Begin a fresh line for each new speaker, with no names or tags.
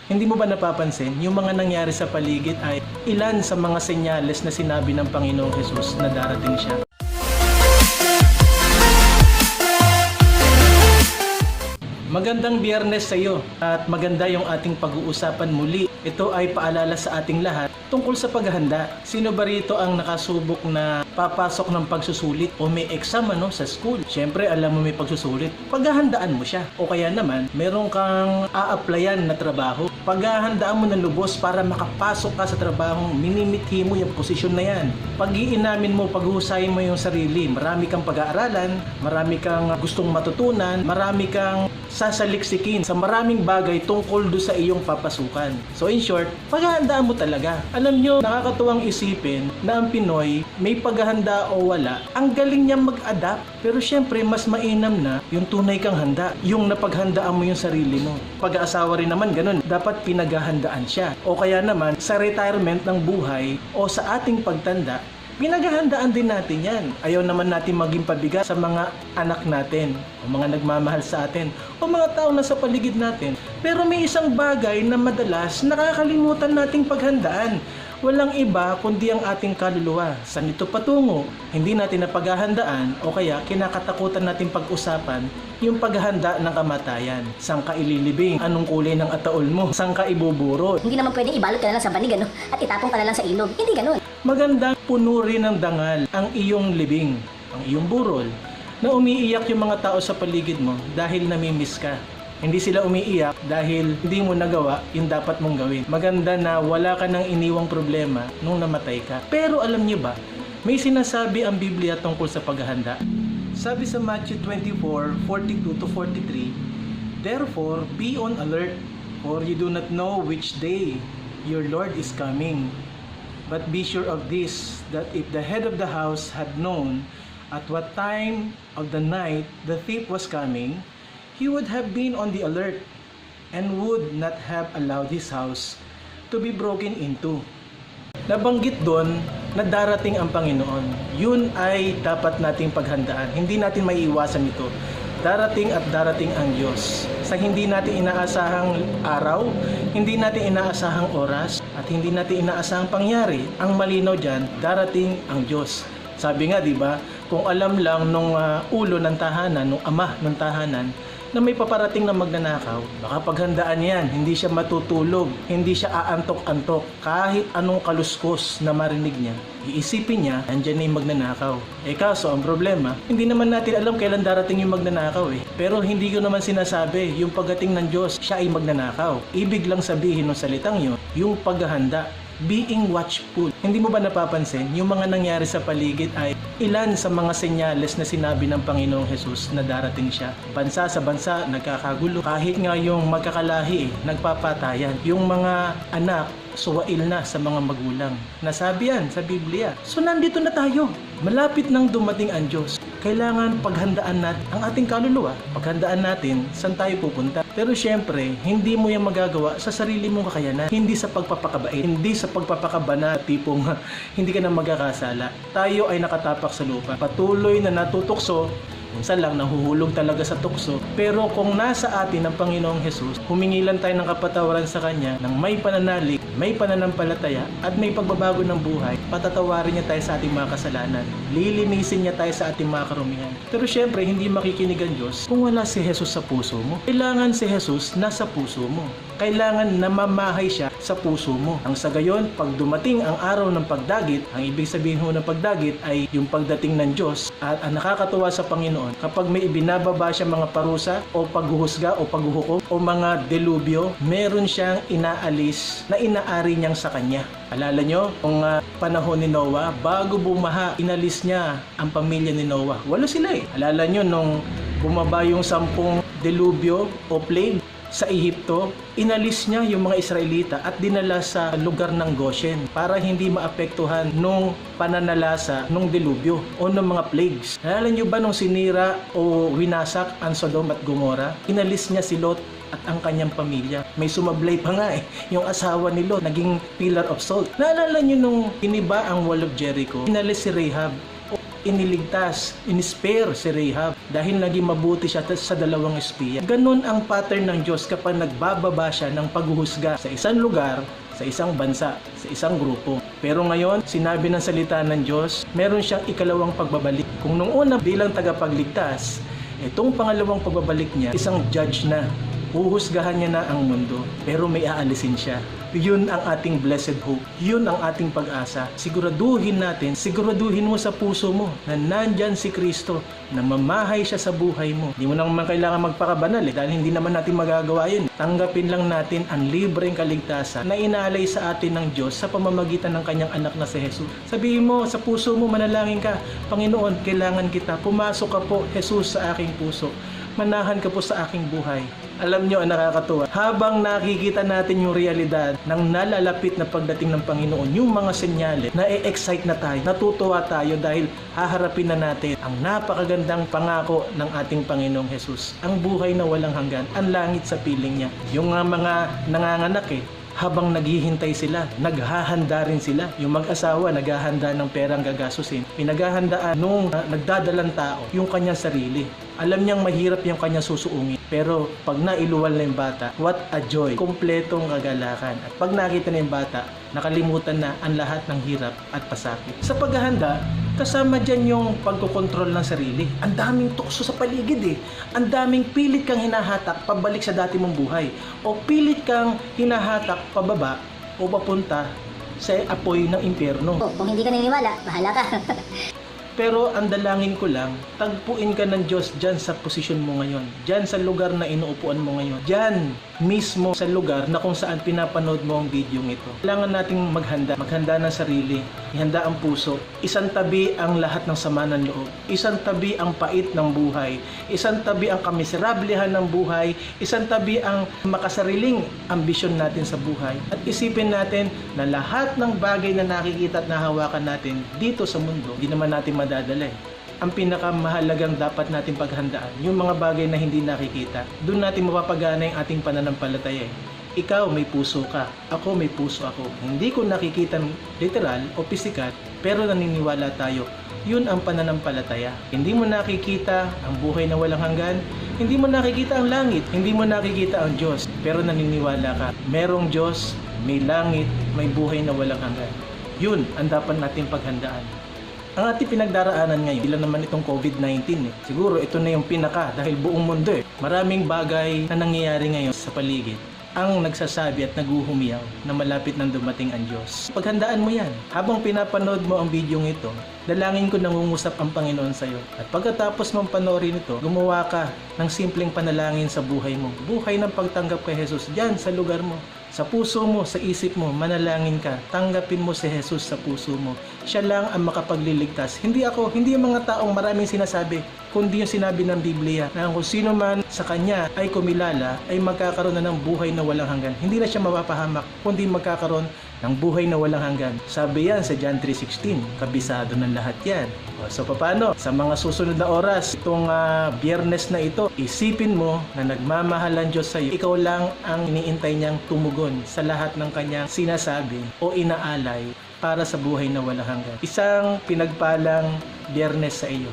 Hindi mo ba napapansin, yung mga nangyari sa paligid ay ilan sa mga senyales na sinabi ng Panginoong Hesus na darating siya? Magandang Biyernes sa iyo at maganda yung ating pag-uusapan muli. Ito ay paalala sa ating lahat tungkol sa paghahanda. Sino ba rito ang nakasubok na papasok ng pagsusulit o may exam sa school? Siyempre alam mo may pagsusulit. Paghahandaan mo siya. O kaya naman meron kang a-applyan na trabaho. Paghahandaan mo ng lubos para makapasok ka sa trabahong minimithi mo yung posisyon na yan. Pag-iinamin mo, paghuhusayin mo yung sarili. Marami kang pag-aaralan, marami kang gustong matutunan, marami kang sasaliksikin sa maraming bagay tungkol do sa iyong papasukan. So in short, paghahandaan mo talaga. Alam nyo, nakakatuwang isipin na ang Pinoy, may paghahanda o wala, ang galing niya mag-adapt. Pero syempre, mas mainam na yung tunay kang handa, yung napaghandaan mo yung sarili mo. Pag-aasawa rin naman ganun, dapat pinaghahandaan siya. O kaya naman, sa retirement ng buhay o sa ating pagtanda, pinaghahandaan din natin yan. Ayaw naman natin maging pabigat sa mga anak natin, o mga nagmamahal sa atin, o mga tao na sa paligid natin. Pero may isang bagay na madalas nakakalimutan nating paghandaan. Walang iba kundi ang ating kaluluwa. Saan ito patungo? Hindi natin napaghahandaan o kaya kinakatakutan natin pag-usapan yung paghahanda ng kamatayan. Saan ka ililibing? Anong kulay ng ataol mo? Saan ka ibuburo?
Hindi naman pwedeng ibalot ka na lang sa banig at itapon ka na lang sa ilog. Hindi ganun.
Magandang puno rin ng dangal ang iyong libing, ang iyong burol, na umiiyak yung mga tao sa paligid mo dahil namimiss ka. Hindi sila umiiyak dahil hindi mo nagawa yung dapat mong gawin. Maganda na wala ka nang iniwang problema nung namatay ka. Pero alam niyo ba, may sinasabi ang Biblia tungkol sa paghahanda. Sabi sa Matthew 24:42-43, "Therefore, be on alert, for you do not know which day your Lord is coming. But be sure of this, that if the head of the house had known at what time of the night the thief was coming, he would have been on the alert and would not have allowed his house to be broken into." Nabanggit doon na darating ang Panginoon. Yun ay dapat nating paghandaan. Hindi natin maiiwasan ito. Darating at darating ang Diyos. Sa hindi natin inaasahang araw, hindi natin inaasahang oras, at hindi natin inaasahang pangyari, ang malinaw dyan, darating ang Diyos. Sabi nga, di ba, kung alam lang nung ulo ng tahanan, nung ama ng tahanan, na may paparating na magnanakaw, baka paghandaan yan, hindi siya matutulog, hindi siya aantok-antok, kahit anong kaluskos na marinig niya, iisipin niya, andyan na yung magnanakaw. Kaso, ang problema, hindi naman natin alam kailan darating yung magnanakaw Pero hindi ko naman sinasabi, yung pagdating ng Diyos, siya ay magnanakaw. Ibig lang sabihin ng salitang yun, yung paghahanda, being watchful. Hindi mo ba napapansin, yung mga nangyari sa paligid ay ilan sa mga senyales na sinabi ng Panginoong Hesus na darating siya. Bansa sa bansa, nagkakagulo. Kahit nga yung magkakalahi, nagpapatayan. Yung mga anak, suwail na sa mga magulang. Nasabi yan sa Biblia. So nandito na tayo. Malapit nang dumating ang Diyos. Kailangan paghandaan natin ang ating kaluluwa. Paghandaan natin saan tayo pupunta. Pero syempre, hindi mo yan magagawa sa sarili mong kakayanan. Hindi sa pagpapakabait. Hindi sa pagpapakabana tipong hindi ka na magkakasala. Tayo ay nakatapak sa lupa. Patuloy na natutokso. Minsan lang nahuhulog talaga sa tukso. Pero kung nasa atin ang Panginoong Hesus, humingi lang tayo ng kapatawaran sa Kanya ng may pananalig, may pananampalataya at may pagbabago ng buhay, patatawarin niya tayo sa ating mga kasalanan. Lilinisin niya tayo sa ating mga karumihan. Pero syempre, hindi makikinig ang Diyos kung wala si Jesus sa puso mo. Kailangan si Jesus nasa puso mo. Kailangan namamahay siya sa puso mo. Ang sa gayon, pag dumating ang araw ng pagdagit, ang ibig sabihin ho ng pagdagit ay yung pagdating ng Diyos. At ang nakakatuwa sa Panginoon, kapag may ibinababa siya mga parusa o paghuhusga o paghuhukom o mga delubyo, meron siyang inaalis na inaari niyang sa kanya. Alala nyo, kung panahon ni Noah, bago bumaha, inalis niya ang pamilya ni Noah. 8 sila Alala nyo, nung bumaba yung 10 delubyo o plague sa Ehipto, inalis niya yung mga Israelita at dinala sa lugar ng Goshen para hindi maapektuhan nung pananalasa nung delubyo o ng mga plagues. Alala niyo ba nung sinira o winasak ang Sodom at Gomora, inalis niya si Lot at ang kanyang pamilya. May sumablay pa nga yung asawa ni Lot, naging pillar of salt. Naalala niyo nung iniba ang wall of Jericho, inalis si Rahab. iniligtas, inispare si Rahab dahil naging mabuti siya sa dalawang espiya. Ganon ang pattern ng Diyos kapag nagbababa siya ng paghuhusga sa isang lugar, sa isang bansa, sa isang grupo. Pero ngayon, sinabi ng salita ng Diyos, meron siyang ikalawang pagbabalik. Kung nung una bilang tagapagligtas, itong pangalawang pagbabalik niya, isang judge na. Huhusgahan niya na ang mundo, pero may aalisin siya. Yun ang ating blessed hope. Yun ang ating pag-asa. Siguraduhin natin, siguraduhin mo sa puso mo na nandyan si Kristo, na mamahay siya sa buhay mo. Hindi mo naman kailangan magpakabanal dahil hindi naman natin magagawa yun. Tanggapin lang natin ang libreng kaligtasan na inaalay sa atin ng Diyos sa pamamagitan ng kanyang anak na si Jesus. Sabihin mo, sa puso mo, manalangin ka, Panginoon, kailangan kita. Pumasok ka po, Jesus, sa aking puso. Manahan ka po sa aking buhay. Alam nyo, ang nakakatuwa, habang nakikita natin yung realidad ng nalalapit na pagdating ng Panginoon, yung mga senyales, na-excite na tayo, natutuwa tayo dahil haharapin na natin ang napakagandang pangako ng ating Panginoong Jesus. Ang buhay na walang hanggan, ang langit sa piling niya. Yung mga nanganganak habang naghihintay sila, naghahanda rin sila. Yung mag-asawa, naghahanda ng perang gagasusin. Pinaghahandaan nung nagdadalang tao, yung kanyang sarili. Alam niyang mahirap yung kanyang susuungin. Pero pag nailuwal na yung bata, what a joy. Kompletong kagalakan. At pag nakita na yung bata, nakalimutan na ang lahat ng hirap at pasakit. Sa paghahanda, kasama dyan yung pagkokontrol ng sarili. Ang daming tukso sa paligid Ang daming pilit kang hinahatak pabalik sa dati mong buhay. O pilit kang hinahatak pababa o papunta sa apoy ng impyerno.
Kung hindi ka naniniwala, bahala ka.
Pero ang dalangin ko lang, tagpuin ka ng Diyos dyan sa posisyon mo ngayon. Dyan sa lugar na inuupuan mo ngayon. Dyan mismo sa lugar na kung saan pinapanood mo ang video ito. Kailangan nating maghanda. Maghanda ng sarili. Ihanda ang puso. Isang tabi ang lahat ng sama ng loob. Isang tabi ang pait ng buhay. Isang tabi ang kamiserablehan ng buhay. Isang tabi ang makasariling ambisyon natin sa buhay. At isipin natin na lahat ng bagay na nakikita at nahawakan natin dito sa mundo, hindi naman natin madadala Ang pinakamahalagang dapat natin paghandaan, yung mga bagay na hindi nakikita. Doon natin mapapagana yung ating pananampalataya Ikaw may puso ka, ako may puso ako. Hindi ko nakikita literal o pisikal, pero naniniwala tayo. Yun ang pananampalataya. Hindi mo nakikita ang buhay na walang hanggan, hindi mo nakikita ang langit, hindi mo nakikita ang Diyos, pero naniniwala ka. Merong Diyos, may langit, may buhay na walang hanggan. Yun ang dapat natin paghandaan. Ang ating pinagdaraanan ngayon, ilan naman itong COVID-19 Siguro ito na yung pinaka dahil buong mundo Maraming bagay na nangyayari ngayon sa paligid ang nagsasabi at naguhumiyaw na malapit nang dumating ang Diyos. Paghandaan mo yan. Habang pinapanood mo ang bidyong ito, dalangin ko nangungusap ang Panginoon sa iyo. At pagkatapos mong panoorin ito, gumawa ka ng simpleng panalangin sa buhay mo. Buhay ng pagtanggap kay Jesus dyan sa lugar mo. Sa puso mo, sa isip mo, manalangin ka. Tanggapin mo si Jesus sa puso mo. Siya lang ang makapagliligtas. Hindi ako, hindi yung mga taong maraming sinasabi, kundi yung sinabi ng Biblia na kung sino man sa Kanya ay kumilala, ay magkakaroon na ng buhay na walang hanggan. Hindi na siya mapapahamak, kundi magkakaroon ng buhay na walang hanggan. Sabi yan sa John 3:16, kabisado ng lahat yan. So paano? Sa mga susunod na oras, itong Biyernes na ito, isipin mo na nagmamahal ang Diyos sa iyo. Ikaw lang ang iniintay niyang tumugon sa lahat ng kanyang sinasabi o inaalay para sa buhay na walang hanggan. Isang pinagpalang Biyernes sa iyo.